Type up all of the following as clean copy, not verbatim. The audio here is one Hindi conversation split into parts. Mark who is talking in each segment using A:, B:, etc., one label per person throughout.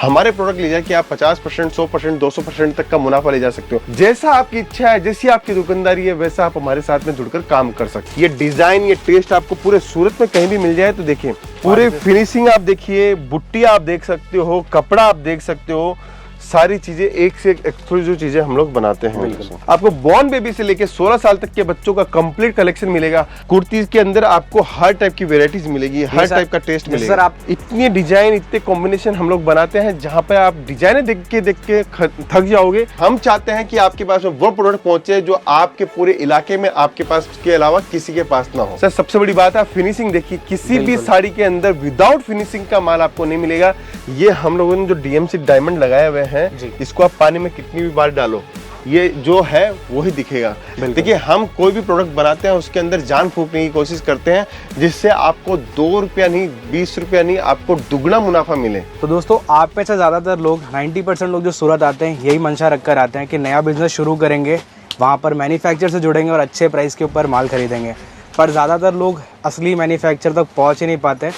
A: हमारे प्रोडक्ट ले जाके आप 50%, 100%, 200% तक का मुनाफा ले जा सकते हो। जैसा आपकी इच्छा है, जैसी आपकी दुकानदारी है, वैसा आप हमारे साथ में जुड़कर काम कर सकते हैं। ये डिजाइन, ये टेस्ट आपको पूरे सूरत में कहीं भी मिल जाए तो देखिए, पूरे फिनिशिंग आप देखिए, बुट्टी आप देख सकते हो, कपड़ा आप देख सकते हो, सारी चीजें एक से एक एक्सक्लूसिव चीजें हम लोग बनाते हैं। आपको बॉर्न बेबी से लेके 16 साल तक के बच्चों का कंप्लीट कलेक्शन मिलेगा। कुर्तीज के अंदर आपको हर टाइप की वेराइटीज मिलेगी, हर टाइप का टेस्ट मिलेगा। सर, आप इतने डिजाइन, इतने कॉम्बिनेशन हम लोग बनाते हैं जहां पे आप डिजाइने देख के थक जाओगे। हम चाहते हैं कि आपके पास में वो प्रोडक्ट पहुंचे जो आपके पूरे इलाके में आपके पास के अलावा किसी के पास ना हो। सर, सबसे बड़ी बात है फिनिशिंग देखिए, किसी भी साड़ी के अंदर विदाउट फिनिशिंग का माल आपको नहीं मिलेगा। ये हम लोगों ने जो डीएमसी डायमंड लगाए हुए हैं, इसको आप पानी में कितनी भी बार डालो, ये जो है वही दिखेगा। देखिए, हम कोई भी प्रोडक्ट बनाते हैं उसके अंदर जान फूंकने की कोशिश करते हैं जिससे आपको 2 रुपया नहीं, 20 रुपया नहीं, आपको दुगना मुनाफा मिले।
B: तो दोस्तों, आप में से ज्यादातर लोग 90% लोग जो सूरत आते हैं यही मंशा रखकर आते हैं कि नया बिजनेस शुरू करेंगे, वहाँ पर मैन्युफैक्चर से जुड़ेंगे और अच्छे प्राइस के ऊपर माल खरीदेंगे। पर ज़्यादातर लोग असली मैन्युफैक्चर तक पहुँच ही नहीं पाते।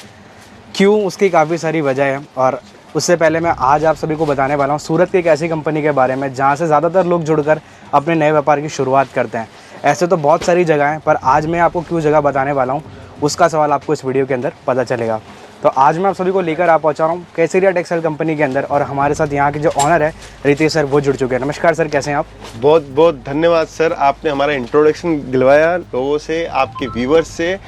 B: क्यों? उसकी काफ़ी सारी वजह है। और उससे पहले मैं आज आप सभी को बताने वाला हूँ सूरत की एक ऐसी कंपनी के बारे में जहाँ से ज़्यादातर लोग जुड़कर अपने नए व्यापार की शुरुआत करते हैं। ऐसे तो बहुत सारी जगह हैं, पर आज मैं आपको क्यों जगह बताने वाला हूँ उसका सवाल आपको इस वीडियो के अंदर पता चलेगा। तो आज मैं आप सभी को लेकर आ पहुँचा रहा हूँ केसरिया टेक्सटाइल कंपनी के अंदर, और हमारे साथ यहाँ के जो ऑनर है रितेश सर, वो जुड़ चुके हैं। नमस्कार सर, कैसे हैं आप?
A: बहुत बहुत धन्यवाद सर, आपने हमारा इंट्रोडक्शन दिलवाया लोगों से, आपके व्यूवर्स से।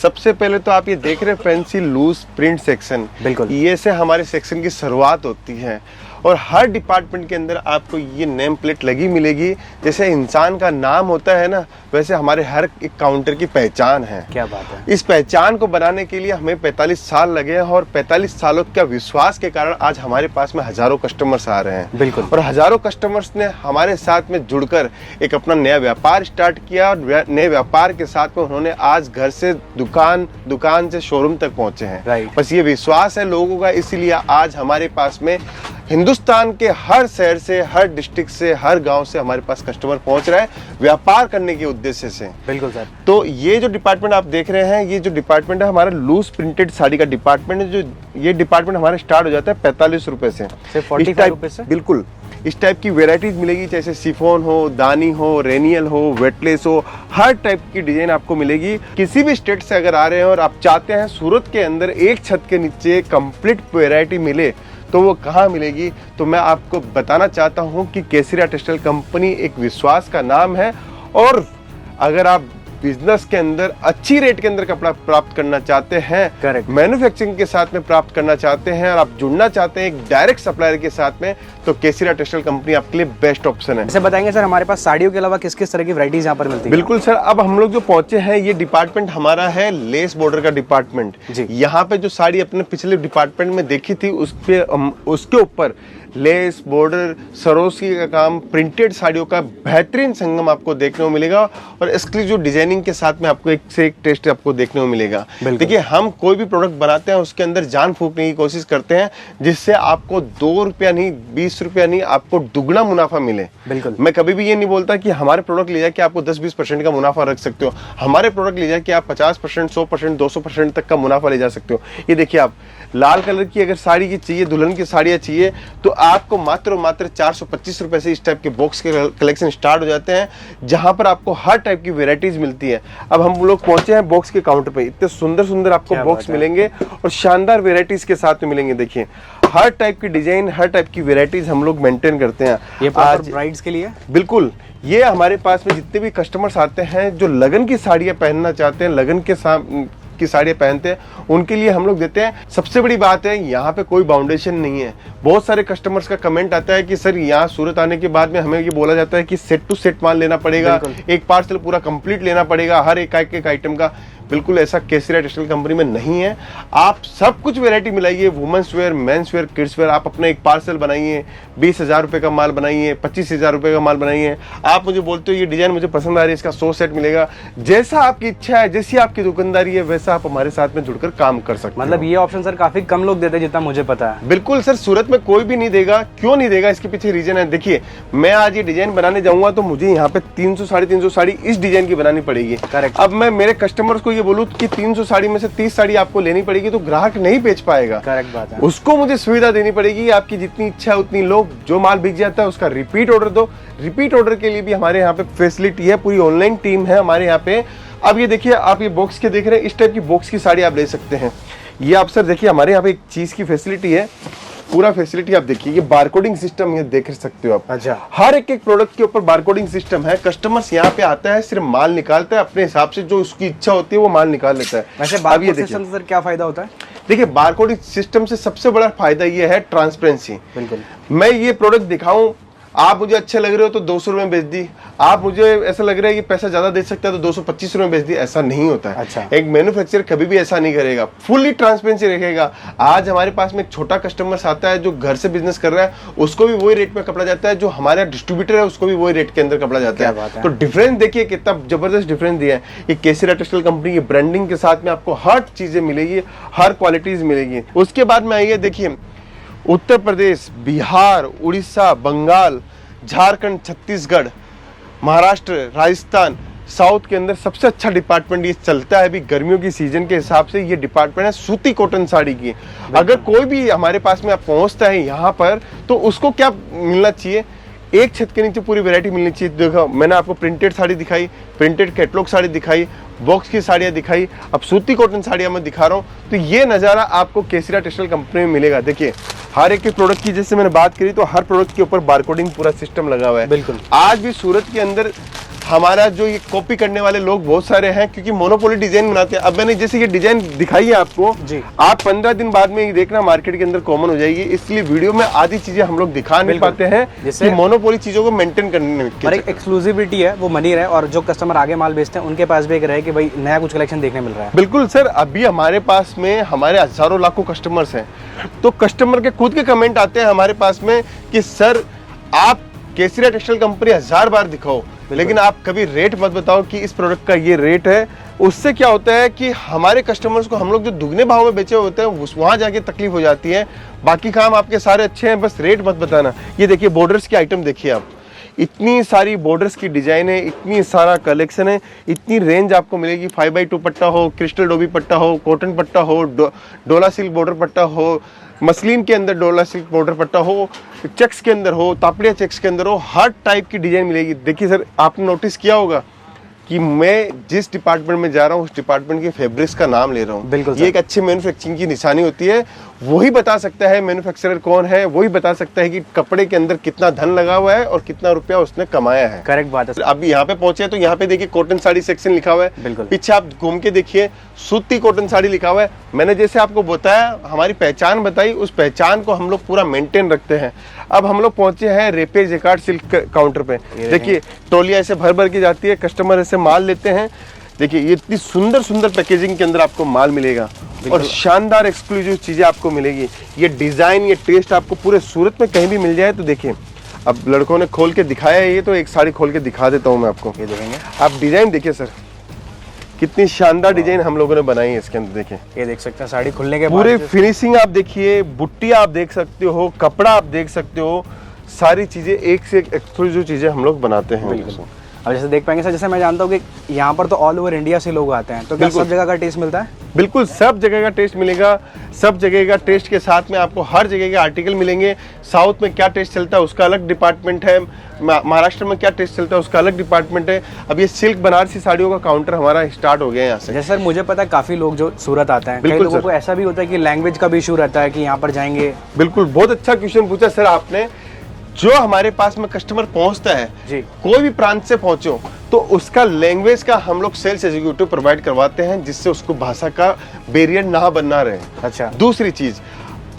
A: सबसे पहले तो आप ये देख रहे हैं फैंसी लूज प्रिंट सेक्शन,
B: बिल्कुल
A: ये से हमारे सेक्शन की शुरुआत होती है। और हर डिपार्टमेंट के अंदर आपको ये नेम प्लेट लगी मिलेगी। जैसे इंसान का नाम होता है ना, वैसे हमारे हर एक काउंटर की पहचान है।
B: क्या बात है।
A: इस पहचान को बनाने के लिए हमें 45 साल लगे हैं, और 45 सालों का विश्वास के कारण आज हमारे पास में हजारों कस्टमर्स आ रहे हैं।
B: बिल्कुल।
A: और हजारों कस्टमर्स ने हमारे साथ में जुड़कर एक अपना नया व्यापार स्टार्ट किया, और नए व्यापार के साथ में उन्होंने आज घर से दुकान से शोरूम तक पहुंचे हैं। बस ये विश्वास है लोगों का, इसीलिए आज हमारे पास में हिंदुस्तान के हर शहर से, हर डिस्ट्रिक्ट से, हर गांव से हमारे पास कस्टमर पहुंच रहा है व्यापार करने के उद्देश्य से।
B: बिल्कुल सर।
A: तो ये जो डिपार्टमेंट आप देख रहे हैं, ये जो डिपार्टमेंट है हमारा लूज प्रिंटेड साड़ी का डिपार्टमेंट है। जो ये डिपार्टमेंट हमारा स्टार्ट हो जाता है 45 रुपए से।
B: 45 रुपए से?
A: बिल्कुल। इस टाइप की वेराइटीज मिलेगी, जैसे शिफॉन हो, दानी हो, रेनियल हो, वेटलेस हो, हर टाइप की डिजाइन आपको मिलेगी। किसी भी स्टेट से अगर आ रहे हैं और आप चाहते हैं सूरत के अंदर एक छत के नीचे कंप्लीट वेराइटी मिले, तो वो कहाँ मिलेगी? तो मैं आपको बताना चाहता हूँ कि केसरिया टेक्सटाइल कंपनी एक विश्वास का नाम है। और अगर आप बिजनेस के अंदर अच्छी रेट के अंदर कपड़ा प्राप्त करना चाहते हैं,
B: करेक्ट,
A: मैन्युफैक्चरिंग के साथ में प्राप्त करना चाहते हैं, और आप जुड़ना चाहते हैं एक डायरेक्ट सप्लायर के साथ में, तो केसरिया टेक्सटाइल कंपनी आपके लिए बेस्ट ऑप्शन है।
B: ऐसे बताएंगे सर, हमारे पास साड़ियों के अलावा किस किस तरह की वैरायटीज यहाँ पर मिलती है?
A: बिल्कुल सर, अब हम लोग जो पहुंचे हैं, ये डिपार्टमेंट हमारा है लेस बॉर्डर का डिपार्टमेंट। यहाँ पे जो साड़ी अपने पिछले डिपार्टमेंट में देखी थी, उसके ऊपर लेस, बॉर्डर, सरोसी का काम, प्रिंटेड साड़ियों का बेहतरीन संगम आपको देखने को मिलेगा, और एक्सक्लूसिव डिजाइनिंग के साथ में आपको एक से एक टेस्ट आपको देखने को मिलेगा। देखिए, हम कोई भी प्रोडक्ट बनाते हैं उसके अंदर जान फूंकने की कोशिश करते हैं जिससे आपको 2 रुपया नहीं, 20 रुपया नहीं, आपको दुगना मुनाफा मिले।
B: बिल्कुल।
A: मैं कभी भी ये नहीं बोलता कि हमारे प्रोडक्ट ले जाके आपको 10-20% का मुनाफा रख सकते हो। हमारे प्रोडक्ट ले जाके आप 50%, 100%, 200% तक का मुनाफा ले जा सकते हो। ये देखिए, आप लाल कलर की अगर साड़ी की चाहिए, दुल्हन की साड़ियाँ चाहिए, तो आपको मात्र 425 रुपए से इस टाइप के बॉक्स के कलेक्शन स्टार्ट हो जाते हैं, जहां पर आपको हर टाइप की वेराइटीज मिलती है। अब हम लोग पहुंचे हैं बॉक्स के काउंटर पे, इतने सुंदर सुंदर आपको बॉक्स मिलेंगे और शानदार वेराइटीज के साथ में मिलेंगे। देखिए, हर टाइप की डिजाइन, हर टाइप की वेराइटीज हम लोग मेंटेन करते हैं।
B: ये आज ब्राइड्स के लिए?
A: बिल्कुल। ये हमारे पास में जितने भी कस्टमर्स आते हैं जो लगन की साड़ियाँ पहनना चाहते हैं, लगन के की साड़ियाँ पहनते हैं, उनके लिए हम लोग देते हैं। सबसे बड़ी बात है, यहाँ पे कोई बाउंडेशन नहीं है। बहुत सारे कस्टमर्स का कमेंट आता है कि सर, यहाँ सूरत आने के बाद में हमें ये बोला जाता है कि सेट टू सेट माल लेना पड़ेगा, एक पार्सल पूरा कंप्लीट लेना पड़ेगा हर एक आइटम का। बिल्कुल ऐसा केसरिया टेक्सटाइल कंपनी में नहीं है। आप सब कुछ वैरायटी मिलाइए, women's wear, men's wear, kids wear. आप अपना एक पार्सल बनाइए, 20,000 रुपए का माल बनाइए, 25,000 रुपए का माल बनाइए। आप मुझे बोलते हो ये डिजाइन मुझे पसंद आ रही है, इसका 100 सेट मिलेगा। जैसा आपकी इच्छा है, जैसी आपकी दुकानदारी है, वैसा आप हमारे साथ में जुड़कर काम कर सकते हैं।
B: मतलब ये ऑप्शन सर काफी कम लोग देते हैं जितना मुझे पता है।
A: बिल्कुल सर, सूरत में कोई भी नहीं देगा। क्यों नहीं देगा? इसके पीछे रीजन है। देखिए, मैं आज ये डिजाइन बनाने जाऊंगा तो मुझे यहाँ पे 300 साढ़े 300 साड़ी इस डिजाइन की बनानी पड़ेगी।
B: करेक्ट।
A: अब मैं मेरे कस्टमर्स को ये बोलूँ कि 300 साड़ी में से 30 साड़ी आपको लेनी पड़ेगी तो ग्राहक नहीं बेच पाएगा।
B: करेक्ट बात है।
A: उसको मुझे सुविधा देनी पड़ेगी, आपकी जितनी इच्छा है उतनी लो, जो माल बिक जाता है उसका रिपीट ऑर्डर दो। रिपीट ऑर्डर के लिए भी हमारे यहाँ पे फैसिलिटी है, पूरी ऑनलाइन टीम है हमारे यहाँ पे। अब ये देखिए, आप ये बॉक्स के देख रहे हैं, इस टाइप की बॉक्स की साड़ी आप ले सकते हैं। ये आप सर देखिए, हमारे यहाँ पे एक चीज की फैसिलिटी है, पूरा फैसिलिटी आप देखिए, ये बारकोडिंग सिस्टम ये देख सकते हो आप।
B: अच्छा।
A: हर एक प्रोडक्ट के ऊपर बारकोडिंग सिस्टम है। कस्टमर्स यहाँ पे आता है, सिर्फ माल निकालता है, अपने हिसाब से जो उसकी इच्छा होती है वो माल निकाल लेता है।
B: वैसे बारकोड सिस्टम से सर क्या फायदा होता है? देखिए,
A: बारकोडिंग सिस्टम से सबसे बड़ा फायदा ये है ट्रांसपेरेंसी।
B: बिल्कुल।
A: मैं ये प्रोडक्ट दिखाऊं, आप मुझे अच्छे लग रहे हो तो 200 रुपए में बेच दी, आप मुझे ऐसा लग रहा है कि पैसा ज्यादा दे सकता है तो 225 रुपए में बेच दी, ऐसा नहीं होता है।
B: अच्छा।
A: एक मैन्युफैक्चरर कभी भी ऐसा नहीं करेगा, फुल्ली ट्रांसपेरेंसी रखेगा। आज हमारे पास में एक छोटा कस्टमर आता है जो घर से बिजनेस कर रहा है, उसको भी वही रेट में कपड़ा जाता है, जो हमारा डिस्ट्रीब्यूटर है उसको भी वही रेट के अंदर कपड़ा जाता है। तो डिफरेंस देखिए कितना जबरदस्त डिफरेंस दिया है। ये केसरिया टेक्सटाइल कंपनी की ब्रांडिंग के साथ में आपको हर चीजें मिलेगी, हर क्वालिटीज मिलेगी। उसके बाद में आइए देखिए, उत्तर प्रदेश, बिहार, उड़ीसा, बंगाल, झारखंड, छत्तीसगढ़, महाराष्ट्र, राजस्थान, साउथ के अंदर सबसे अच्छा डिपार्टमेंट ये चलता है अभी गर्मियों की सीजन के हिसाब से। ये डिपार्टमेंट है सूती कॉटन साड़ी की। अगर कोई भी हमारे पास में पहुंचता है यहाँ पर तो उसको क्या मिलना चाहिए, एक छत के नीचे पूरी वैरायटी मिलनी चाहिए। देखो, मैंने आपको प्रिंटेड साड़ी दिखाई, प्रिंटेड कैटलॉग साड़ी दिखाई, बॉक्स की साड़ियाँ दिखाई, अब सूती कॉटन साड़ियाँ मैं दिखा रहा हूँ। तो ये नज़ारा आपको केसरिया टेक्सटाइल कंपनी में मिलेगा। देखिए, हर एक के प्रोडक्ट की जैसे मैंने बात करी तो हर प्रोडक्ट के ऊपर बारकोडिंग पूरा सिस्टम लगा हुआ है।
B: बिल्कुल।
A: आज भी सूरत के अंदर हमारा जो ये कॉपी करने वाले लोग बहुत सारे हैं, क्योंकि मोनोपोली डिजाइन बनाते हैं। अब मैंने जैसे ये डिजाइन दिखाई है आपको
B: जी,
A: आप 15 दिन बाद में ये देखना मार्केट के अंदर कॉमन हो जाएगी। इसलिए वीडियो में आधी चीजें हम लोग दिखा नहीं पाते हैं कि मोनोपोली चीजों को मेंटेन करने में
B: एक एक्सक्लूसिविटी है वो बनी रहे, और जो कस्टमर आगे माल बेचते हैं उनके पास भी एक रहे कि भाई नया कुछ कलेक्शन देखने मिल रहा है।
A: बिल्कुल सर, अभी हमारे पास में हमारे हजारों लाखों कस्टमर्स हैं, तो कस्टमर के खुद के कमेंट आते हैं हमारे पास में कि सर आप केसरिया टेक्सटाइल कंपनी 1000 बार दिखाओ, लेकिन आप कभी रेट मत बताओ कि इस प्रोडक्ट का ये रेट है। उससे क्या होता है कि हमारे कस्टमर्स को हम लोग जो दुगने भाव में बेचे होते हैं वहां जाके तकलीफ हो जाती है। बाकी काम आपके सारे अच्छे हैं, बस रेट मत बताना। ये देखिए, बॉर्डर्स की आइटम देखिए आप, इतनी सारी बॉर्डर्स की डिजाइन है, इतनी सारा कलेक्शन है, इतनी रेंज आपको मिलेगी। 5x2 पट्टा हो, क्रिस्टल डोबी पट्टा हो, कॉटन पट्टा हो, डोला सिल्क बॉर्डर पट्टा हो, मसलिन के अंदर डोला सिल्क बॉर्डर पट्टा हो, चेक्स के अंदर हो, तापड़िया चेक्स के अंदर हो, हर टाइप की डिजाइन मिलेगी। देखिए सर, आपने नोटिस किया होगा कि मैं जिस डिपार्टमेंट में जा रहा हूँ उस डिपार्टमेंट के फैब्रिक्स का नाम ले रहा हूँ।
B: बिल्कुल,
A: ये एक अच्छे मैन्युफैक्चरिंग की निशानी होती है। वही बता सकता है मैन्युफैक्चरर कौन है, वही बता सकता है कि कपड़े के अंदर कितना धन लगा हुआ है और कितना रुपया उसने कमाया है।
B: करेक्ट बात है।
A: अभी यहाँ पे पहुंचे तो यहाँ पे देखिए कॉटन साड़ी सेक्शन लिखा हुआ है।
B: बिल्कुल।
A: पीछे आप घूम के देखिए, सूती कॉटन साड़ी लिखा हुआ है। मैंने जैसे आपको बताया, हमारी पहचान बताई, उस पहचान को हम लोग पूरा मेंटेन रखते हैं। अब हम लोग पहुंचे हैं रेपे जैकार्ड सिल्क काउंटर पे। देखिए, टोलियां ऐसे भर भर की जाती है, कस्टमर ऐसे माल लेते हैं। देखिए, ये इतनी सुंदर सुंदर पैकेजिंग के अंदर आपको माल मिलेगा और शानदार एक्सक्लूसिव चीजें आपको मिलेगी। ये डिजाइन, ये टेस्ट आपको पूरे सूरत में कहीं भी मिल जाए। तो देखिए, अब लड़कों ने खोल के दिखाया है, ये तो एक साड़ी खोल के दिखा देता हूँ मैं आपको।
B: ये देखेंगे
A: आप डिजाइन देखिए सर, कितनी शानदार डिजाइन हम लोगों ने बनाई है इसके अंदर। देखिए,
B: ये देख सकते हैं साड़ी खुलने के
A: पूरे फिनिशिंग आप देखिए, बुट्टी आप देख सकते हो, कपड़ा आप देख सकते हो, सारी चीजें एक से एक एक्सक्लूसिव चीजें हम लोग बनाते हैं।
B: अब जैसे देख पाएंगे सर, जैसे मैं जानता हूँ कि यहाँ पर तो ऑल ओवर इंडिया से लोग आते हैं, तो क्या सब जगह का टेस्ट मिलता है?
A: बिल्कुल, सब जगह का टेस्ट मिलेगा। सब जगह का टेस्ट के साथ में आपको हर जगह के आर्टिकल मिलेंगे। साउथ में क्या टेस्ट चलता है उसका अलग डिपार्टमेंट है, महाराष्ट्र में क्या टेस्ट चलता है उसका अलग डिपार्टमेंट है। अब ये सिल्क बनारसी साड़ियों का काउंटर हमारा स्टार्ट हो गया है यहाँ से।
B: जैसे सर मुझे पता है काफी लोग जो सूरत आते हैं, कई लोगों को ऐसा भी होता है कि लैंग्वेज का भी इशू रहता है कि यहाँ पर जाएंगे।
A: बिल्कुल, बहुत अच्छा क्वेश्चन पूछा सर आपने। जो हमारे पास में कस्टमर पहुंचता है
B: जी,
A: कोई भी प्रांत से पहुंचो, तो उसका लैंग्वेज का हम लोग सेल्स एग्जीक्यूटिव प्रोवाइड करवाते हैं, जिससे उसको भाषा का बैरियर ना बनना रहे।
B: अच्छा।
A: दूसरी चीज,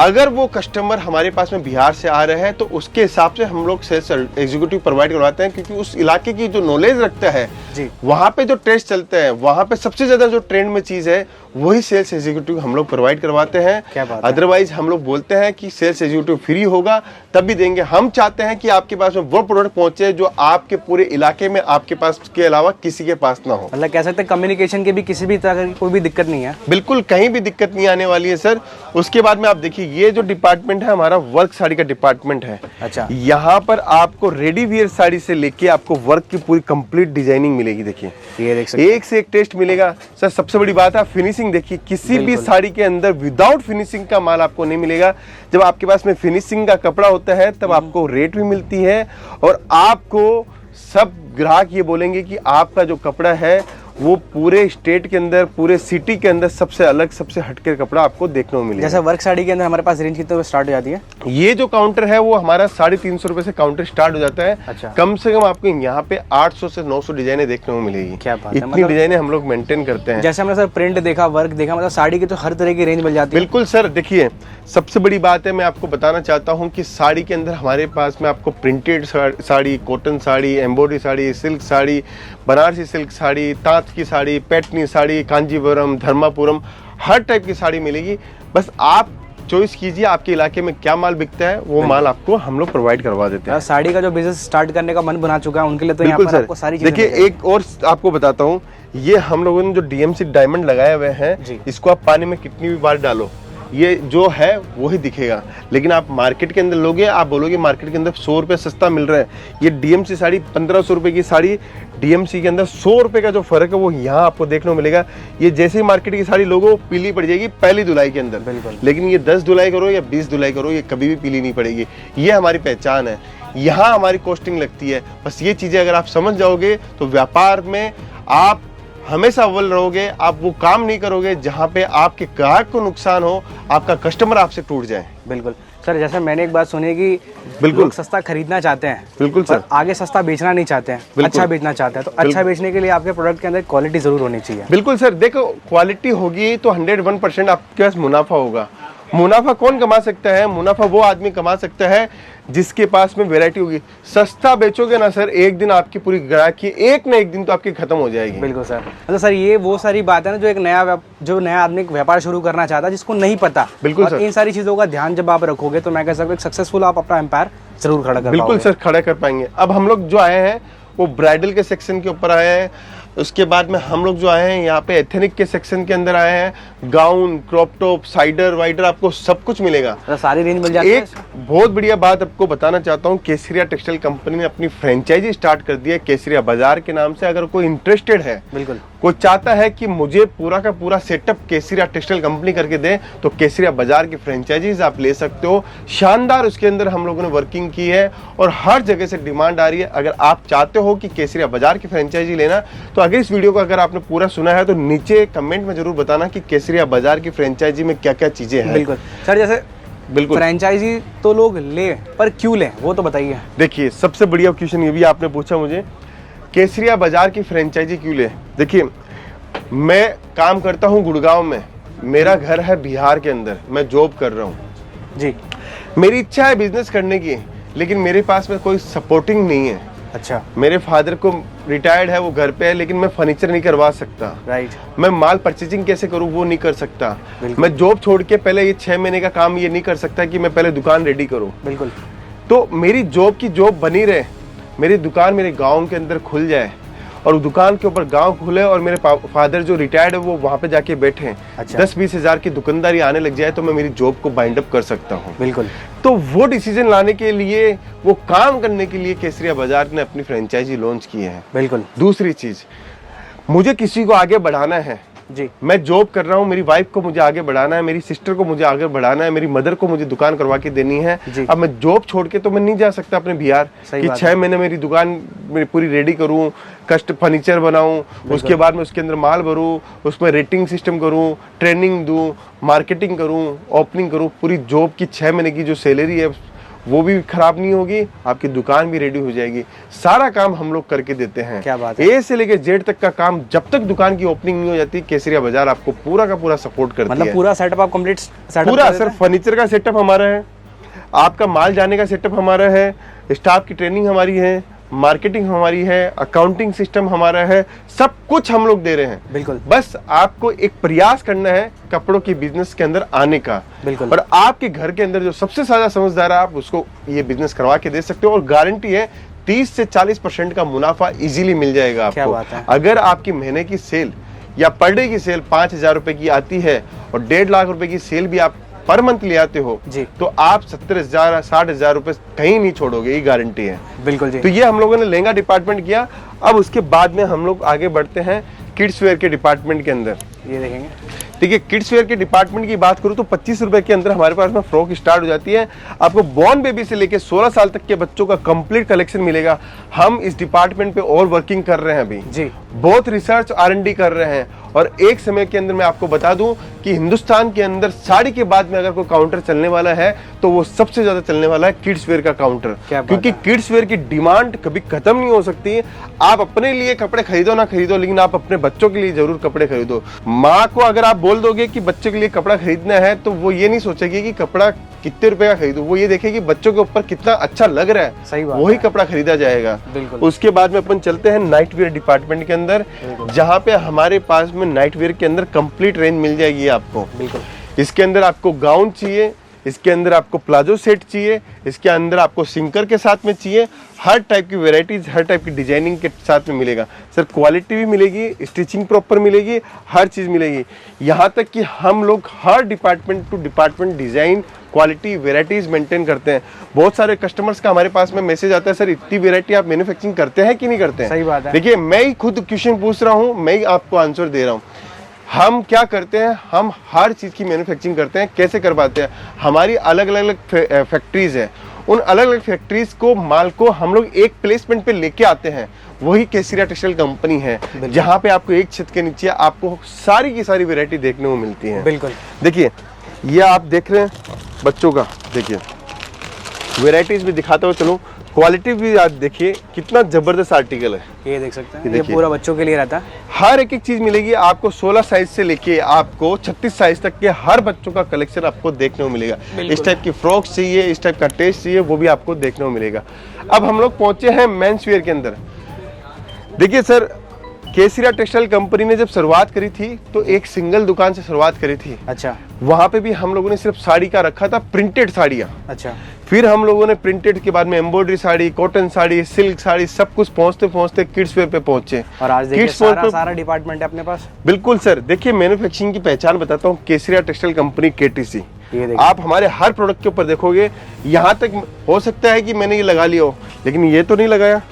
A: अगर वो कस्टमर हमारे पास में बिहार से आ रहे हैं तो उसके हिसाब से हम लोग सेल्स एग्जीक्यूटिव प्रोवाइड करवाते हैं, क्योंकि उस इलाके की जो नॉलेज रखता है
B: जी,
A: वहाँ पे जो टेस्ट चलते हैं, वहाँ पे सबसे ज्यादा जो ट्रेंड में चीज है वही सेल्स एग्जीक्यूटिव हम लोग प्रोवाइड करवाते हैं।
B: क्या बात है?
A: अदरवाइज हम लोग बोलते हैं कि सेल्स एग्जीक्यूटिव फ्री होगा तब भी देंगे। हम चाहते हैं कि आपके पास में वो प्रोडक्ट पहुंचे जो आपके पूरे इलाके में आपके पास के अलावा किसी के पास ना हो।
B: मतलब कह सकते हैं कम्युनिकेशन के भी किसी भी तरह की कोई भी दिक्कत नहीं है।
A: बिल्कुल, कहीं भी दिक्कत नहीं आने वाली है सर। उसके बाद में आप देखिए, ये जो डिपार्टमेंट है हमारा वर्क साड़ी का डिपार्टमेंट है।
B: अच्छा।
A: यहाँ पर आपको रेडी वियर साड़ी से लेके आपको वर्क की पूरी कंप्लीट डिजाइनिंग मिलेगी। देखिए
B: ये देख सकते
A: एक से एक टेस्ट मिलेगा सर। सबसे बड़ी बात है फिनिशिंग देखिए, किसी भी साड़ी के अंदर विदाउट फिनिशिंग का माल आपको नहीं मिलेगा। जब आपके पास में फिनिशिंग का कपड़ा होता है तब आपको रेट भी मिलती है, और आपको सब ग्राहक ये बोलेंगे कि आपका जो कपड़ा है वो पूरे स्टेट के अंदर, पूरे सिटी के अंदर सबसे अलग, सबसे हटके कपड़ा आपको देखने को मिलेगा।
B: जैसे वर्क साड़ी के अंदर हमारे पास रेंज कितने स्टार्ट हो जाती है?
A: ये जो काउंटर है वो हमारा 350 रुपए से काउंटर स्टार्ट हो जाता है।
B: अच्छा।
A: कम से कम आपको यहाँ पे 800 से 900 डिजाइने देखने को मिलेगी।
B: क्या बात है,
A: इतनी डिजाइने हम लोग मेंटेन करते हैं।
B: जैसे हमने सर प्रिंट देखा, वर्क देखा, मतलब साड़ी की तो हर तरह की रेंज मिल जाती है।
A: बिल्कुल सर, देखिए सबसे बड़ी बात है मैं आपको बताना चाहता हूँ कि साड़ी के अंदर हमारे पास में आपको printed sari, cotton sari, embroidery sari, silk sari, Banarasi silk sari, तांत की साड़ी, पैठनी साड़ी, कांजीवरम, धर्मापुरम, हर टाइप की साड़ी मिलेगी। बस आप चॉइस कीजिए आपके इलाके में क्या माल बिकता है, वो माल आपको हम लोग प्रोवाइड करवा देते हैं।
B: साड़ी का जो बिजनेस स्टार्ट करने का मन बना चुका है उनके लिए तो यहाँ पर आपको सारी चीजें
A: देखिए एक और आपको बताता हूँ, ये हम लोगों ने जो डीएमसी डायमंड लगाए हुए हैं, इसको आप पानी में कितनी भी बार डालो ये जो है वही दिखेगा। लेकिन आप मार्केट के अंदर लोगे, आप बोलोगे मार्केट के अंदर 100 रुपये सस्ता मिल रहा है, ये डीएमसी साड़ी 1500 रुपये की साड़ी, डीएमसी के अंदर 100 रुपये का जो फर्क है वो यहाँ आपको देखने को मिलेगा। ये जैसे ही मार्केट की साड़ी लोगो पीली पड़ जाएगी पहली धुलाई के अंदर,
B: बिल्कुल।
A: लेकिन ये 10 धुलाई करो या 20 धुलाई करो ये कभी भी पीली नहीं पड़ेगी। ये हमारी पहचान है, यहाँ हमारी कॉस्टिंग लगती है। बस ये चीजें अगर आप समझ जाओगे तो व्यापार में आप हमेशा अव्वल रहोगे। आप वो काम नहीं करोगे जहाँ पे आपके ग्राहक को नुकसान हो, आपका कस्टमर आपसे टूट जाए।
B: बिल्कुल सर, जैसे मैंने एक बात सुनी कि
A: बिल्कुल
B: लोग सस्ता खरीदना चाहते हैं,
A: बिल्कुल सर,
B: आगे सस्ता बेचना नहीं चाहते हैं, अच्छा बेचना चाहते हैं। तो अच्छा बेचने के लिए आपके प्रोडक्ट के अंदर क्वालिटी जरूर होनी चाहिए।
A: बिल्कुल सर, देखो क्वालिटी होगी तो 101% आपके पास मुनाफा होगा। मुनाफा कौन कमा सकता है? मुनाफा वो आदमी कमा सकता है जिसके पास में वैरायटी होगी। सस्ता बेचोगे ना सर, एक दिन आपकी पूरी ग्राहकी एक ना एक दिन तो आपकी खत्म हो जाएगी।
B: बिल्कुल सर, मतलब सर ये वो सारी बात है ना जो एक नया आदमी व्यापार शुरू करना चाहता है जिसको नहीं पता।
A: बिल्कुल सर,
B: इन सारी चीजों का ध्यान जब आप रखोगे तो मैं कह सकता हूँ सक्सेसफुल आप अपना एम्पायर जरूर खड़ा कर
A: बिल्कुल सर खड़ा कर पाएंगे। अब हम लोग जो आए हैं वो ब्राइडल के सेक्शन के ऊपर आए हैं। उसके बाद में हम लोग जो आए हैं यहाँ पे एथनिक के सेक्शन के अंदर आए हैं। Gown, crop top, cider wider आपको सब कुछ मिलेगा,
B: सारी रेंज मिल जाती है।
A: एक बहुत बढ़िया बात आपको बताना चाहता हूँ, केसरिया टेक्सटाइल कंपनी ने अपनी फ्रेंचाइजी स्टार्ट कर दी है केसरिया बाजार के नाम से। अगर कोई इंटरेस्टेड है,
B: बिल्कुल
A: कोई चाहता है कि मुझे पूरा का पूरा सेटअप केसरिया टेक्सटाइल कंपनी करके दे, तो केसरिया बाजार की फ्रेंचाइजीज आप ले सकते हो। शानदार उसके अंदर हम लोगों ने वर्किंग की है और हर जगह से डिमांड आ रही है। अगर आप चाहते हो कि केसरिया बाजार की फ्रेंचाइजी लेना, तो अगर इस वीडियो को अगर आपने पूरा सुना है तो नीचे कमेंट में जरूर बताना कि केसरिया बाजार की फ्रेंचाइजी में क्या क्या चीजें हैं।
B: बिल्कुल सर, जैसे
A: बिल्कुल
B: फ्रेंचाइजी तो लोग ले, पर क्यों ले वो तो बताइए।
A: देखिए सबसे बढ़िया क्वेश्चन ये भी आपने पूछा मुझे, केसरिया बाजार की फ्रेंचाइजी क्यों ले। देखिए मैं काम करता हूँ गुड़गांव में, मेरा घर है बिहार के अंदर, मैं जॉब कर रहा हूँ
B: जी।
A: मेरी इच्छा है बिजनेस करने की, लेकिन मेरे पास में कोई सपोर्टिंग नहीं है।
B: अच्छा।
A: मेरे फादर को रिटायर्ड है, वो घर पे है, लेकिन मैं फर्नीचर नहीं करवा सकता।
B: राइट।
A: मैं माल परचेजिंग कैसे करूँ वो नहीं कर सकता। मैं जॉब छोड़ के पहले ये 6 महीने का काम ये नहीं कर सकता कि मैं पहले दुकान रेडी करूँ।
B: बिल्कुल।
A: तो मेरी जॉब की जॉब बनी रहे, मेरी दुकान मेरे गाँव के अंदर खुल जाए और दुकान के ऊपर गांव खुले और मेरे फादर जो रिटायर्ड है वो वहां पे जाके बैठे।
B: अच्छा।
A: 10-20 हजार की दुकानदारी आने लग जाए तो मैं मेरी जॉब को बाइंड अप कर सकता हूँ।
B: बिल्कुल।
A: तो वो डिसीजन लाने के लिए, वो काम करने के लिए केसरिया बाजार ने अपनी फ्रेंचाइजी लॉन्च की है।
B: बिल्कुल।
A: दूसरी चीज, मुझे किसी को आगे बढ़ाना है
B: जी।
A: मैं जॉब कर रहा हूँ, मेरी वाइफ को मुझे आगे बढ़ाना है, मेरी सिस्टर को मुझे आगे बढ़ाना है, मेरी मदर को मुझे दुकान करवा के देनी है। अब मैं जॉब छोड़ के तो मैं नहीं जा सकता अपने बिहार कि 6 महीने मेरी दुकान मेरी पूरी रेडी करूँ, कस्ट फर्नीचर बनाऊं, उसके बाद में उसके अंदर माल भरूं, उसमें रेटिंग सिस्टम करूं, ट्रेनिंग दूं, मार्केटिंग करूं, ओपनिंग करूं। पूरी जॉब की 6 महीने की जो सैलरी है वो भी खराब नहीं होगी, आपकी दुकान भी रेडी हो जाएगी। सारा काम हम लोग करके देते हैं।
B: क्या बात है।
A: ए से लेके जेड तक का काम, जब तक दुकान की ओपनिंग नहीं हो जाती केसरिया बाजार आपको पूरा का पूरा सपोर्ट करती है।
B: मतलब पूरा सेटअप आप कंप्लीट सेटअप
A: पूरा सर, फर्नीचर का सेटअप हमारा है, आपका माल जाने का सेटअप हमारा है, स्टाफ की ट्रेनिंग हमारी है, मार्केटिंग हमारी है, अकाउंटिंग सिस्टम हमारा है, सब कुछ हम लोग दे रहे हैं।
B: बिल्कुल।
A: बस आपको एक प्रयास करना है कपड़ों की बिजनेस के अंदर आने का।
B: बिल्कुल।
A: और आपके घर के अंदर जो सबसे ज्यादा समझदार है, आप उसको ये बिजनेस करवा के दे सकते हो और गारंटी है 30 से 40% का मुनाफा इजीली मिल जाएगा आपको।
B: क्या बात है।
A: अगर आपकी महीने की सेल या पर डे की सेल 5,000 रुपए की आती है और 1.5 लाख रुपए की सेल भी आप पर मंथ ले आते हो
B: जी।
A: तो आप 70,000 60,000 रुपए कहीं नहीं छोड़ोगे, ये गारंटी है।
B: बिल्कुल जी।
A: तो ये हम लोगों ने लहंगा डिपार्टमेंट किया। अब उसके बाद में हम लोग आगे बढ़ते हैं किड्स वेयर के डिपार्टमेंट के अंदर।
B: ये देखेंगे,
A: देखिए किड्स वेयर के डिपार्टमेंट की बात करूं तो 25 रुपए के अंदर हमारे पास में फ्रॉक स्टार्ट हो जाती है। आपको बॉर्न बेबी से लेके 16 साल तक के बच्चों का कंप्लीट कलेक्शन मिलेगा। हम इस डिपार्टमेंट पे और वर्किंग कर रहे हैं अभी
B: जी।
A: बहुत रिसर्च R&D कर रहे हैं। और एक समय के अंदर मैं आपको बता दूं कि हिंदुस्तान के अंदर साड़ी के बाद में अगर कोई काउंटर चलने वाला है तो वो सबसे ज्यादा चलने वाला है किड्स वेयर का काउंटर, क्योंकि किड्स वेयर की डिमांड कभी खत्म नहीं हो सकती। आप अपने लिए कपड़े खरीदो ना खरीदो, लेकिन आप अपने बच्चों के लिए जरूर कपड़े खरीदो। माँ को अगर आप बोल दोगे कि बच्चे के लिए कपड़ा खरीदना है तो वो ये नहीं सोचेगी कि कपड़ा कितने रुपए का खरीदो, वो ये देखेगी बच्चों के ऊपर कितना अच्छा लग रहा है,
B: सही बात
A: वही कपड़ा खरीदा जाएगा।
B: बिल्कुल।
A: उसके बाद में अपन चलते हैं नाइट वेयर डिपार्टमेंट के अंदर, जहाँ पे हमारे पास में नाइट वेयर के अंदर कंप्लीट रेंज मिल जाएगी आपको।
B: बिल्कुल।
A: इसके अंदर आपको गाउन चाहिए, इसके अंदर आपको प्लाजो सेट चाहिए, इसके अंदर आपको सिंकर के साथ में चाहिए, हर टाइप की वेराइटीज, हर टाइप की डिजाइनिंग के साथ में मिलेगा। सर क्वालिटी भी मिलेगी, स्टिचिंग प्रॉपर मिलेगी, हर चीज मिलेगी। यहाँ तक कि हम लोग हर department to department design, quality, varieties maintain करते हैं। बहुत सारे कस्टमर्स का हमारे पास में मैसेज आता है, सर इतनी वेराइटी आप मैन्युफैक्चरिंग करते हैं कि नहीं करते हैं?
B: सही बात है।
A: देखिए मैं ही खुद क्वेश्चन पूछ रहा हूँ, मैं ही आपको आंसर दे रहा हूँ। हम क्या करते हैं, हम हर चीज की मैन्युफैक्चरिंग करते हैं। कैसे करवाते हैं? हमारी अलग अलग फैक्ट्रीज है, उन अलग अलग फैक्ट्रीज को माल को हम लोग एक प्लेसमेंट पे लेके आते हैं। वही केसरिया टेक्सटाइल कंपनी है, जहाँ पे आपको एक छत के नीचे आपको सारी की सारी वैरायटी देखने को मिलती है।
B: बिल्कुल।
A: देखिए ये आप देख रहे हैं बच्चों का, देखिए वैरायटीज भी दिखाता हुआ चलो, क्वालिटी भी आप देखिए कितना जबरदस्त आर्टिकल है।
B: ये देख सकते हैं, ये पूरा बच्चों के लिए रहता है।
A: हर एक चीज मिलेगी आपको, 16 साइज से लेके आपको 36 साइज तक के हर बच्चों का कलेक्शन आपको देखने को मिलेगा। इस टाइप की फ्रॉक्स चाहिए, इस टाइप का टेस्ट चाहिए, वो भी आपको देखने को मिलेगा। अब हम लोग पहुंचे हैं मेंस वेयर के अंदर। देखिए सर, केसरिया टेक्सटाइल कंपनी ने जब शुरुआत करी थी तो एक सिंगल दुकान से शुरुआत करी थी।
B: अच्छा।
A: वहां पे भी हम लोगों ने सिर्फ साड़ी का रखा था, प्रिंटेड साड़ियाँ।
B: अच्छा।
A: फिर हम लोगों ने प्रिंटेड के बाद में embroidery sari, cotton sari, silk sari, सब कुछ पहुंचते पहुंचते किड्स वेयर पे पहुंचे।
B: और आज देखिए सारा डिपार्टमेंट है अपने पास।
A: बिल्कुल सर। देखिए मैन्युफैक्चरिंग की पहचान बताता हूँ, केसरिया टेक्सटाइल कंपनी KTC। आप हमारे हर प्रोडक्ट के ऊपर देखोगे, यहाँ तक हो सकता है कि मैंने ये लगा लिया हो, लेकिन ये तो नहीं लगाया।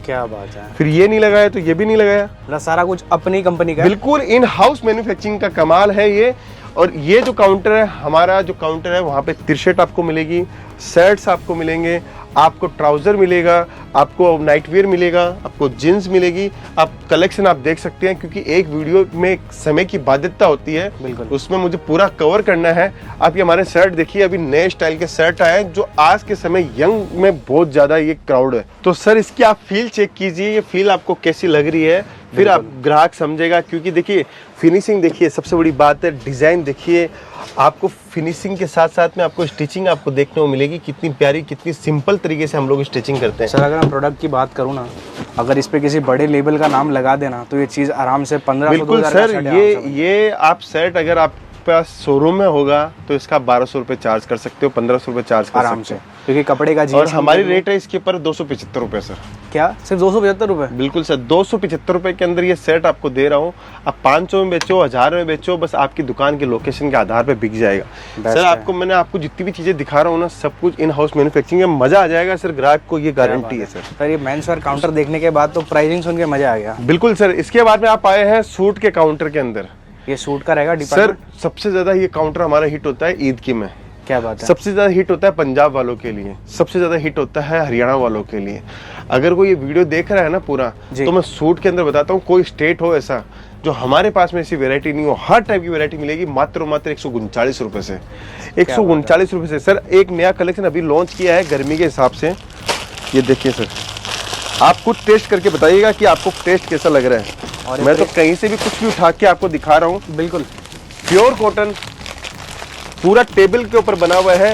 B: क्या बात है।
A: फिर ये नहीं लगाया तो ये भी नहीं लगाया।
B: सारा कुछ अपनी कंपनी का,
A: बिल्कुल इन हाउस मैन्युफैक्चरिंग का कमाल है ये। और ये जो काउंटर है, हमारा जो काउंटर है, वहाँ पे टी-शर्ट आपको मिलेगी, शर्ट्स आपको मिलेंगे, आपको ट्राउजर मिलेगा, आपको नाइट वेयर मिलेगा, आपको जींस मिलेगी। आप कलेक्शन आप देख सकते हैं, क्योंकि एक वीडियो में एक समय की बाध्यता होती है,
B: बिल्कुल
A: उसमें मुझे पूरा कवर करना है। आप ये हमारे शर्ट देखिए, अभी नए स्टाइल के शर्ट आए हैं जो आज के समय यंग में बहुत ज्यादा ये क्राउड है। तो सर इसकी आप फील चेक कीजिए, ये फील आपको कैसी लग रही है, फिर आप ग्राहक समझेगा। क्योंकि देखिए फिनिशिंग देखिए, सबसे बड़ी बात है डिजाइन देखिए। आपको फिनिशिंग के साथ साथ में आपको स्टिचिंग आपको देखने को मिलेगी, कितनी प्यारी, कितनी सिंपल तरीके से हम लोग स्टिचिंग करते हैं।
B: सर अगर मैं प्रोडक्ट की बात करूँ ना, अगर इस पे किसी बड़े लेबल का नाम लगा देना तो ये चीज़ आराम से 1500
A: बिल्कुल सर। ये आप सेट अगर आप पास शोरूम में होगा तो इसका 1200 रुपए चार्ज कर सकते हो, 1500 रुपए चार्ज कर
B: आराम
A: सकते
B: से, क्योंकि कपड़े का
A: और हमारी रेट है इसके ऊपर 275 रुपए सर।
B: क्या सिर्फ 275 रुपए?
A: बिल्कुल सर, 275 रुपए के अंदर ये सेट आपको दे रहा हूँ। आप 500 में बेचो, 1000 में बेचो, बस आपकी दुकान के लोकेशन के आधार पे बिक जाएगा सर। आपको मैंने आपको जितनी भी चीजें दिखा रहा हूँ ना, सब कुछ इन हाउस मैन्युफैक्चरिंग में मजा आ जाएगा सर, ग्राहक को ये गारंटी है सर।
B: ये मेंस वेयर काउंटर देखने के बाद तो प्राइसिंग सुन के मजा आ गया।
A: बिल्कुल सर। इसके बाद में आप आए हैं सूट के काउंटर के अंदर।
B: ये सूट का रहेगा
A: सर, सबसे ज्यादा ये काउंटर हमारा हिट होता है ईद की में।
B: क्या बात है।
A: सबसे ज्यादा हिट होता है पंजाब वालों के लिए, सबसे ज्यादा हिट होता है हरियाणा वालों के लिए। अगर कोई ये वीडियो देख रहा है ना पूरा, तो मैं सूट के अंदर बताता हूँ, कोई स्टेट हो ऐसा जो हमारे पास में ऐसी वैरायटी नहीं हो, हर टाइप की वैरायटी मिलेगी मात्र 139 रुपए से। 139 रुपए से सर। एक नया कलेक्शन अभी लॉन्च किया है गर्मी के हिसाब से, ये देखिए सर। आप खुद टेस्ट करके बताइएगा कि आपको टेस्ट कैसा लग रहा है। और मैं तो कहीं से भी कुछ भी उठा के आपको दिखा रहा हूँ।
B: बिल्कुल
A: प्योर कॉटन, पूरा टेबल के ऊपर बना हुआ है।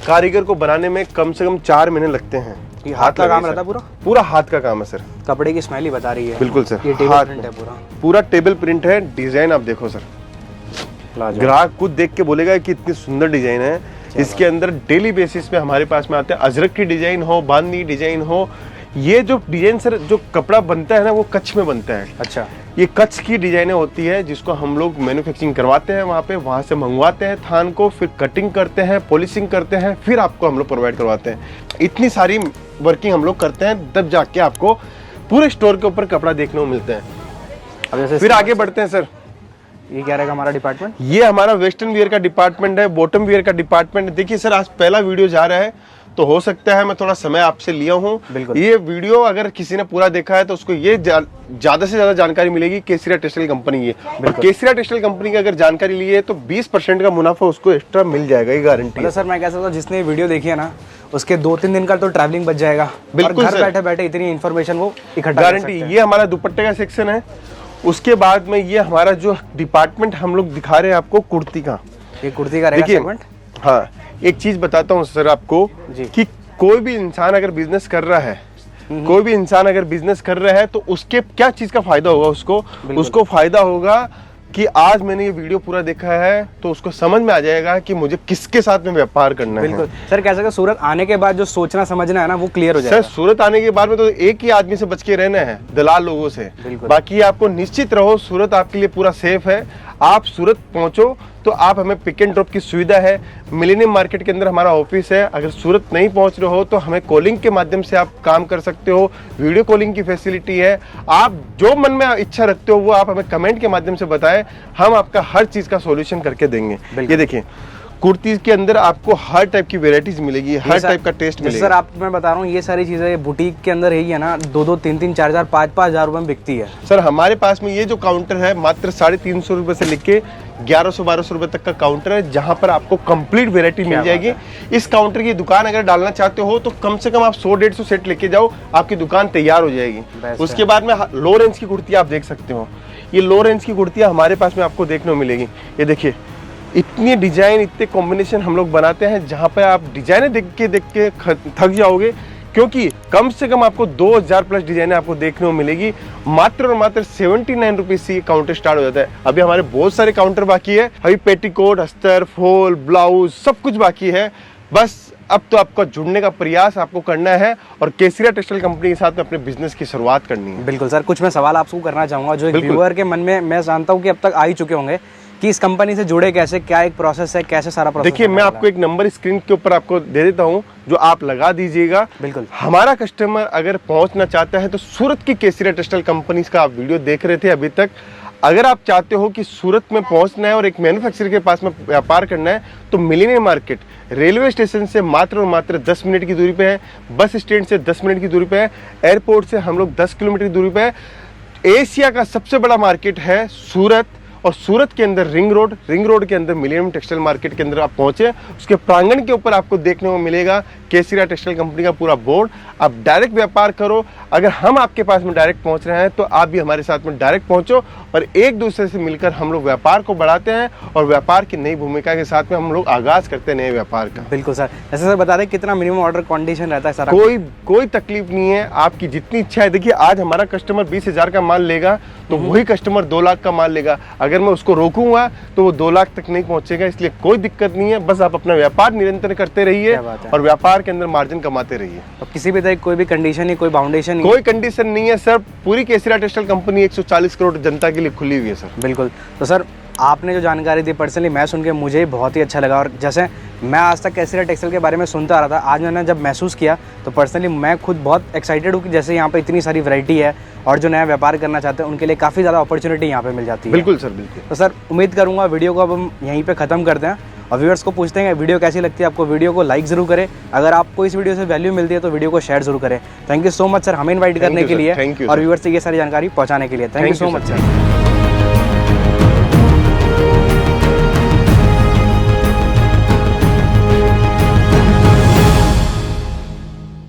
A: कारीगर को बनाने में कम से कम 4 महीने लगते हैं।
B: ये हाथ का काम रहता है,
A: पूरा हाथ का काम है सर।
B: कपड़े की स्मेल ही बता रही है।
A: बिल्कुल सर,
B: ये टेबल प्रिंट है
A: पूरा टेबल प्रिंट है। डिजाइन आप देखो सर, ग्राहक खुद देख के बोलेगा कि इतनी सुंदर डिजाइन है। इसके अंदर डेली बेसिस पे हमारे पास में आते हैं, अजरक की डिजाइन हो, बांधनी डिजाइन हो, ये जो डिजाइन सर, जो कपड़ा बनता है ना, वो कच्छ में बनता है।
B: अच्छा,
A: ये कच्छ की डिजाइनें होती है जिसको हम लोग मैन्युफैक्चरिंग करवाते हैं वहाँ से मंगवाते हैं थान को, फिर कटिंग करते हैं, पॉलिशिंग करते हैं, फिर आपको हम लोग प्रोवाइड करवाते हैं। इतनी सारी वर्किंग हम लोग करते हैं, तब जाके आपको पूरे स्टोर के ऊपर कपड़ा देखने को मिलता है।
B: अब जैसे
A: फिर आगे बढ़ते हैं सर।
B: ये क्या रहेगा हमारा डिपार्टमेंट?
A: ये हमारा वेस्टर्न वियर का डिपार्टमेंट है, बॉटम वियर का डिपार्टमेंट है। देखिए सर, आज पहला वीडियो जा रहा है तो हो सकता है मैं थोड़ा समय आपसे लिया हूँ।
B: बिल्कुल।
A: ये वीडियो अगर किसी ने पूरा देखा है तो उसको ये ज्यादा से ज्यादा जानकारी मिलेगी केसरिया टेक्सटाइल कंपनी की। केसरिया टेक्सटाइल कंपनी की अगर जानकारी ली है तो 20% का मुनाफा उसको एक्स्ट्रा मिल जाएगा, ये गारंटी है।
B: सर मैं कह सकता हूँ जिसने ये वीडियो देखी है ना, उसके 2-3 दिन का तो ट्रैवलिंग बच जाएगा।
A: बिल्कुल
B: और घर
A: सर।
B: बैठे बैठे इतनी इन्फॉर्मेशन वो इकट्ठा कर सकते
A: गारंटी।
B: हैं।
A: ये हमारा दुपट्टे का सेक्शन है। उसके बाद में ये हमारा जो डिपार्टमेंट हम लोग दिखा रहे हैं आपको कुर्ती का।
B: ये कुर्ती का रहेगा
A: देखिए,
B: सेगमेंट।
A: हाँ, एक चीज बताता हूँ सर आपको
B: जी।
A: कि कोई भी इंसान अगर बिजनेस कर रहा है, कोई भी इंसान अगर बिजनेस कर रहा है तो उसके क्या चीज का फायदा होगा उसको फायदा होगा कि आज मैंने ये वीडियो पूरा देखा है तो उसको समझ में आ जाएगा कि मुझे किसके साथ में व्यापार करना है।
B: बिल्कुल सर, कह सकते सूरत आने के बाद जो सोचना समझना है ना, वो क्लियर हो जाएगा।
A: सर, सूरत आने के बाद में तो एक ही आदमी से बच के रहना है, दलाल लोगों से। बाकी आपको निश्चित रहो, सूरत आपके लिए पूरा सेफ है। आप सूरत पहुंचो तो आप हमें पिक एंड ड्रॉप की सुविधा है। मिलेनियम मार्केट के अंदर हमारा ऑफिस है। अगर सूरत नहीं पहुंच रहे हो तो हमें कॉलिंग के माध्यम से आप काम कर सकते हो। वीडियो कॉलिंग की फैसिलिटी है। आप जो मन में इच्छा रखते हो वो आप हमें कमेंट के माध्यम से बताएं, हम आपका हर चीज का सॉल्यूशन करके देंगे। ये देखिए, कुर्ती के अंदर आपको हर टाइप की वेराइटीज मिलेगी, हर टाइप का टेस्ट मिलेगा।
B: सर आप, मैं बता रहा हूँ ये सारी चीजें बुटीक के अंदर यही है ना, 2-2, 3-3, 4-4, 5-5 हज़ार रुपए में बिकती है।
A: सर हमारे पास में ये जो काउंटर है मात्र 350 रुपए से लेके 1100-1200 रुपए तक का काउंटर है, जहां पर आपको कंप्लीट वेरायटी मिल जाएगी। इस काउंटर की दुकान अगर डालना चाहते हो तो कम से कम आप 100-150 सेट लेके जाओ, आपकी दुकान तैयार हो जाएगी। उसके बाद में लो रेंज की कुर्ती आप देख सकते हो। ये लो रेंज की कुर्तियां हमारे पास में आपको देखने को मिलेगी। ये देखिए, इतनी डिजाइन, इतने कॉम्बिनेशन हम लोग बनाते हैं जहां पे आप डिजाइने देख के थक जाओगे, क्योंकि कम से कम आपको 2000 प्लस डिजाइने आपको देखने को मिलेगी। मात्र और मात्र 79 रुपीज से काउंटर स्टार्ट हो जाता है। अभी हमारे बहुत सारे काउंटर बाकी है। अभी पेटीकोट, अस्तर, फॉल, ब्लाउज सब कुछ बाकी है। बस अब तो आपका जुड़ने का प्रयास आपको करना है और केसरिया टेक्सटाइल कंपनी के साथ में अपने बिजनेस की शुरुआत करनी है।
B: बिल्कुल सर, कुछ मैं सवाल आपको करना चाहूंगा जो एक व्यूअर के मन में, मैं जानता हूँ कि अब तक आ ही चुके होंगे कि इस कंपनी से जुड़े कैसे, क्या एक प्रोसेस है, कैसे सारा प्रोसेस।
A: देखिए, मैं आपको एक नंबर स्क्रीन के ऊपर आपको दे देता हूं, जो आप लगा दीजिएगा।
B: बिल्कुल।
A: हमारा कस्टमर अगर पहुंचना चाहता है तो सूरत की केसरिया टेक्सटाइल कंपनी का आप वीडियो देख रहे थे अभी तक। अगर आप चाहते हो कि सूरत में पहुंचना है और एक मैन्युफैक्चरर के पास में व्यापार करना है तो मिलेनियम मार्केट रेलवे स्टेशन से मात्र और मात्र 10 मिनट की दूरी पे है। बस स्टैंड से 10 मिनट की दूरी पे है। एयरपोर्ट से हम लोग 10 किलोमीटर की दूरी पे है। एशिया का सबसे बड़ा मार्केट है सूरत, और सूरत के अंदर रिंग रोड के अंदर मिलेनियम टेक्सटाइल मार्केट के अंदर आप पहुंचे, उसके प्रांगण के ऊपर आपको देखने को मिलेगा केसरिया टेक्सटाइल कंपनी का पूरा बोर्ड। आप डायरेक्ट व्यापार करो। अगर हम आपके पास में डायरेक्ट पहुंच रहे हैं तो आप भी हमारे साथ में डायरेक्ट पहुंचो और एक दूसरे से मिलकर हम लोग व्यापार को बढ़ाते हैं और व्यापार की नई भूमिका के साथ में हम लोग आगाज करते हैं नए व्यापार का।
B: बिल्कुल सर, जैसे सर बता दें कितना मिनिमम ऑर्डर कंडीशन रहता है सारा?
A: कोई तकलीफ नहीं है, आपकी जितनी इच्छा है। देखिए, आज हमारा कस्टमर 20,000 का माल लेगा तो वही कस्टमर 2 लाख का माल लेगा। अगर मैं उसको रोकूंगा तो वो 2 लाख तक नहीं पहुंचेगा, इसलिए कोई दिक्कत नहीं है। बस आप अपना व्यापार निरंतर करते रहिए और व्यापार के अंदर मार्जिन कमाते रहिए।
B: और किसी भी तरह कोई भी कंडीशन नहीं, कोई बाउंडेशन नहीं?
A: कोई कंडीशन नहीं है सर। पूरी केसरिया टेक्सटाइल कंपनी 140 करोड़ जनता के लिए खुली हुई है सर।
B: बिल्कुल। तो सर आपने जो जानकारी दी पर्सनली मैं सुन के मुझे बहुत ही अच्छा लगा, और जैसे मैं आज तक केसरिया टेक्सटाइल के बारे में सुनता आ रहा था, आज मैंने जब महसूस किया तो पर्सनली मैं खुद बहुत एक्साइटेड हूँ कि जैसे यहाँ पे इतनी सारी वैरायटी है और जो नया व्यापार करना चाहते हैं उनके लिए काफ़ी ज़्यादा अपॉर्चुनिटी यहाँ पे मिल जाती है।
A: बिल्कुल सर, बिल्कुल।
B: तो सर उम्मीद करूँगा वीडियो को अब हम यहीं पे ख़त्म करते हैं और व्यूअर्स को पूछते हैं वीडियो कैसी लगती है आपको। वीडियो को लाइक ज़रूर करें, अगर आपको इस वीडियो से वैल्यू मिलती है तो वीडियो को शेयर जरूर करें। Thank you so much sir हमें इन्वाइट करने के लिए और व्यूअर्स से ये सारी जानकारी पहुँचाने के लिए। Thank you so much sir.